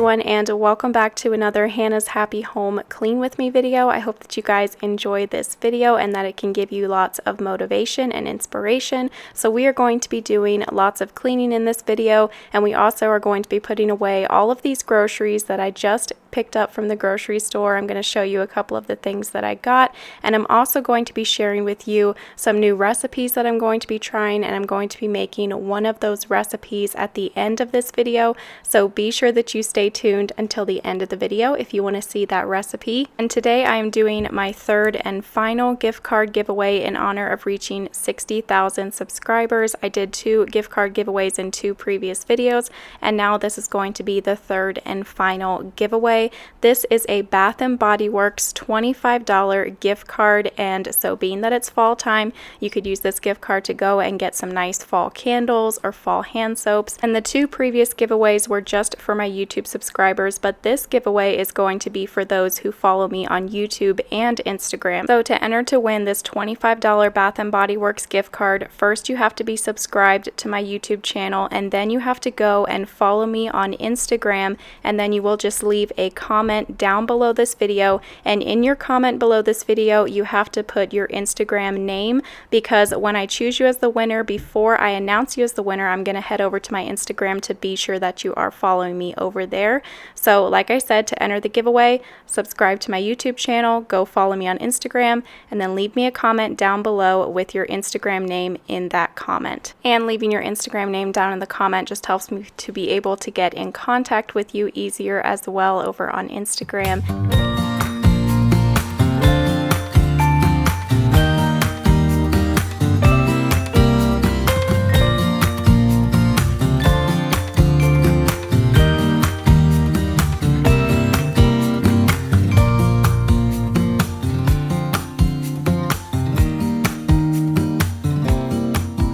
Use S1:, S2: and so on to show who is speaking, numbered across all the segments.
S1: everyone, and welcome back to another Hannah's Happy Home Clean With Me video. I hope that you guys enjoyed this video and that it can give you lots of motivation and inspiration. So we are going to be doing lots of cleaning in this video, and we also are going to be putting away all of these groceries that I just picked up from the grocery store. I'm going to show you a couple of the things that I got, and I'm also going to be sharing with you some new recipes that I'm going to be trying, and I'm going to be making one of those recipes at the end of this video. So be sure that you stay tuned until the end of the video if you want to see that recipe. And today I am doing my third and final gift card giveaway in honor of reaching 60,000 subscribers. I did 2 gift card giveaways in 2 previous videos, and now this is going to be the third and final giveaway. This is a Bath & Body Works $25 gift card, and so being that it's fall time, you could use this gift card to go and get some nice fall candles or fall hand soaps. And the 2 previous giveaways were just for my YouTube subscribers, but this giveaway is going to be for those who follow me on YouTube and Instagram. So to enter to win this $25 Bath & Body Works gift card, first you have to be subscribed to my YouTube channel, and then you have to go and follow me on Instagram, and then you will just leave a comment down below this video, and in your comment below this video you have to put your Instagram name, because when I choose you as the winner, before I announce you as the winner, I'm going to head over to my Instagram to be sure that you are following me over there. So like I said, to enter the giveaway, subscribe to my YouTube channel, go follow me on Instagram, and then leave me a comment down below with your Instagram name in that comment. And leaving your Instagram name down in the comment just helps me to be able to get in contact with you easier as well over on Instagram.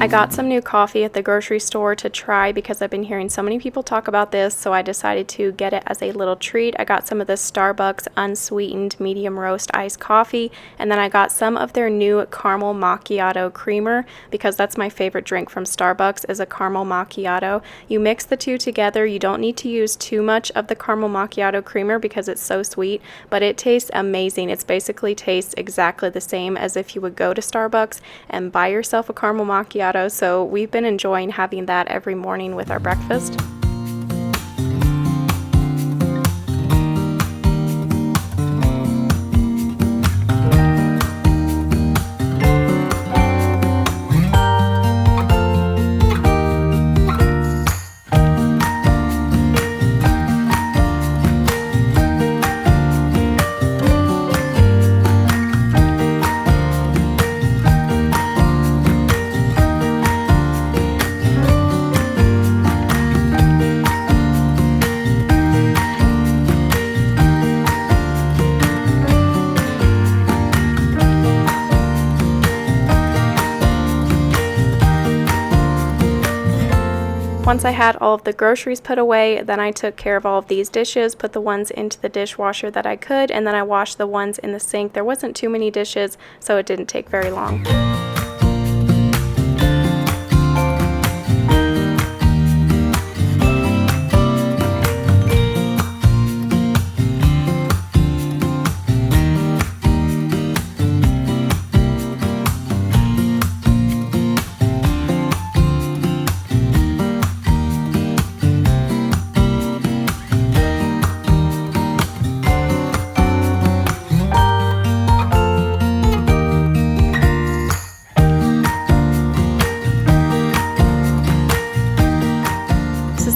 S1: I got some new coffee at the grocery store to try because I've been hearing so many people talk about this, so I decided to get it as a little treat. I got some of the Starbucks unsweetened medium roast iced coffee, and then I got some of their new caramel macchiato creamer because that's my favorite drink from Starbucks is a caramel macchiato. You mix the two together. You don't need to use too much of the caramel macchiato creamer because it's so sweet, but it tastes amazing. It basically tastes exactly the same as if you would go to Starbucks and buy yourself a caramel macchiato. So we've been enjoying having that every morning with our breakfast. Once I had all of the groceries put away, then I took care of all of these dishes, put the ones into the dishwasher that I could, and then I washed the ones in the sink. There wasn't too many dishes, so it didn't take very long.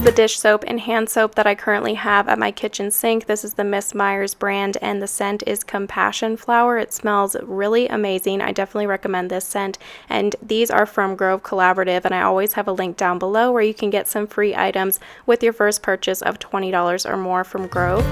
S1: The dish soap and hand soap that I currently have at my kitchen sink. This is the Miss Meyer's brand, and the scent is Compassion Flower. It smells really amazing. I definitely recommend this scent, and these are from Grove Collaborative, and I always have a link down below where you can get some free items with your first purchase of $20 or more from Grove.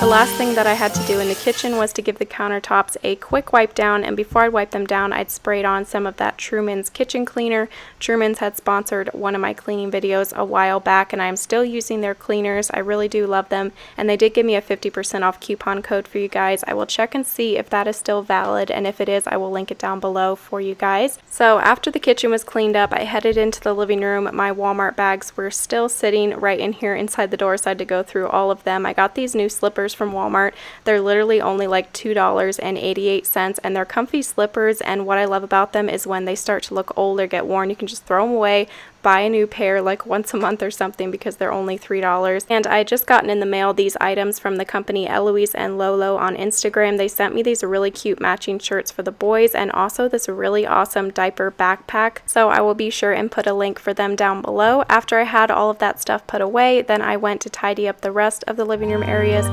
S1: last thing that I had to do in the kitchen was to give the countertops a quick wipe down, and before I'd wipe them down, I'd sprayed on some of that Truman's kitchen cleaner. Truman's had sponsored one of my cleaning videos a while back, and I'm still using their cleaners. I really do love them, and they did give me a 50% off coupon code for you guys. I will check and see if that is still valid, and if it is, I will link it down below for you guys. So after the kitchen was cleaned up, I headed into the living room. My Walmart bags were still sitting right in here inside the door, so I had to go through all of them. I got these new slippers from Walmart. They're literally only like $2.88, and they're comfy slippers, and what I love about them is when they start to look old or get worn, you can just throw them away, buy a new pair like once a month or something because they're only $3. And I had just gotten in the mail these items from the company Eloise and Lolo on Instagram. They sent me these really cute matching shirts for the boys and also this really awesome diaper backpack. So I will be sure and put a link for them down below. After I had all of that stuff put away, then I went to tidy up the rest of the living room areas.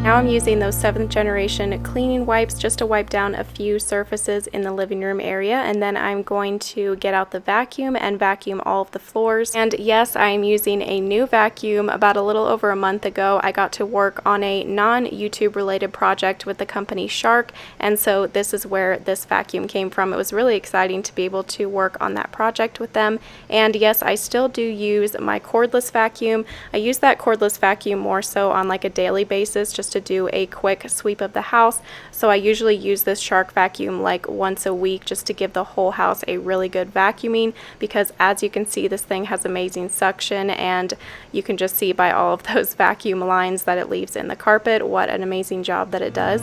S1: Now I'm using those 7th generation cleaning wipes just to wipe down a few surfaces in the living room area, and then I'm going to get out the vacuum and vacuum all of the floors. And yes, I am using a new vacuum. About a little over a month ago, I got to work on a non-YouTube related project with the company Shark, and so this is where this vacuum came from. It was really exciting to be able to work on that project with them. And yes, I still do use my cordless vacuum. I use that cordless vacuum more so on like a daily basis just to do a quick sweep of the house. So I usually use this Shark vacuum like once a week just to give the whole house a really good vacuuming, because as you can see, this thing has amazing suction, and you can just see by all of those vacuum lines that it leaves in the carpet what an amazing job that it does.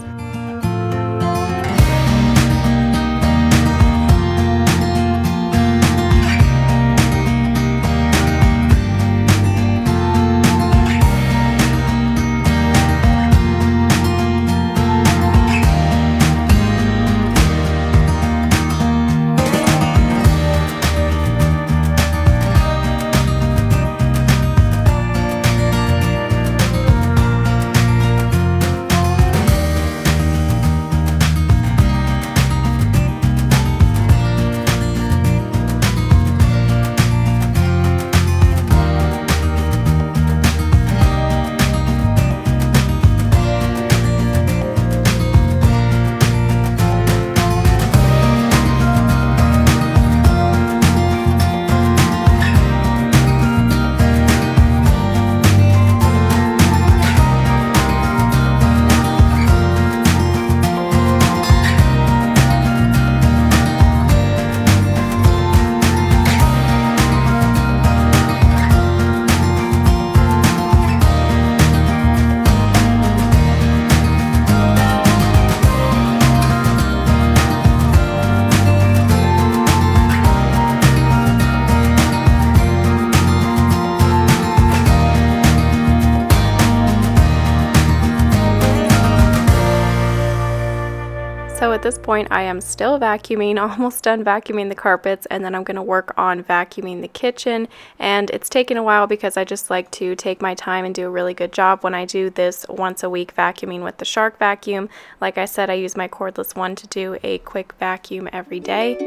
S1: So at this point I am still vacuuming, almost done vacuuming the carpets, and then I'm going to work on vacuuming the kitchen. And it's taken a while because I just like to take my time and do a really good job when I do this once a week vacuuming with the Shark vacuum. Like I said, I use my cordless one to do a quick vacuum every day.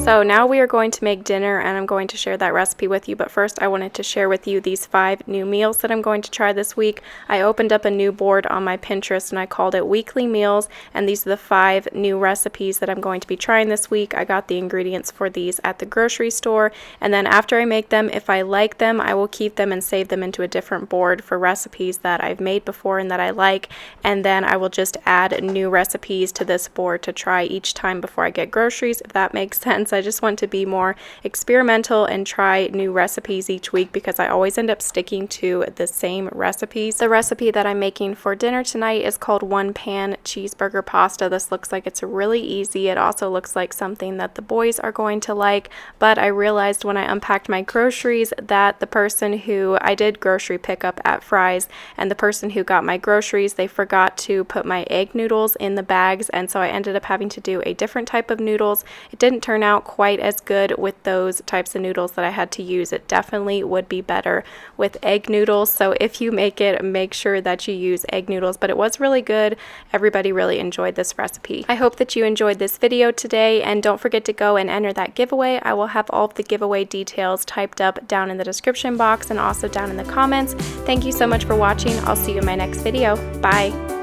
S1: So now we are going to make dinner, and I'm going to share that recipe with you, but first I wanted to share with you these 5 new meals that I'm going to try this week. I opened up a new board on my Pinterest and I called it Weekly Meals, and these are the 5 new recipes that I'm going to be trying this week. I got the ingredients for these at the grocery store, and then after I make them, if I like them, I will keep them and save them into a different board for recipes that I've made before and that I like, and then I will just add new recipes to this board to try each time before I get groceries, if that makes sense. I just want to be more experimental and try new recipes each week because I always end up sticking to the same recipes. The recipe that I'm making for dinner tonight is called One Pan Cheeseburger Pasta. This looks like it's really easy. It also looks like something that the boys are going to like, but I realized when I unpacked my groceries that the person who I did grocery pickup at Fry's, and the person who got my groceries, they forgot to put my egg noodles in the bags, and so I ended up having to do a different type of noodles. It didn't turn out quite as good with those types of noodles that I had to use. It definitely would be better with egg noodles, so if you make it, make sure that you use egg noodles, but it was really good. Everybody really enjoyed this recipe. I hope that you enjoyed this video today, and don't forget to go and enter that giveaway. I will have all of the giveaway details typed up down in the description box and also down in the comments. Thank you so much for watching. I'll see you in my next video. Bye!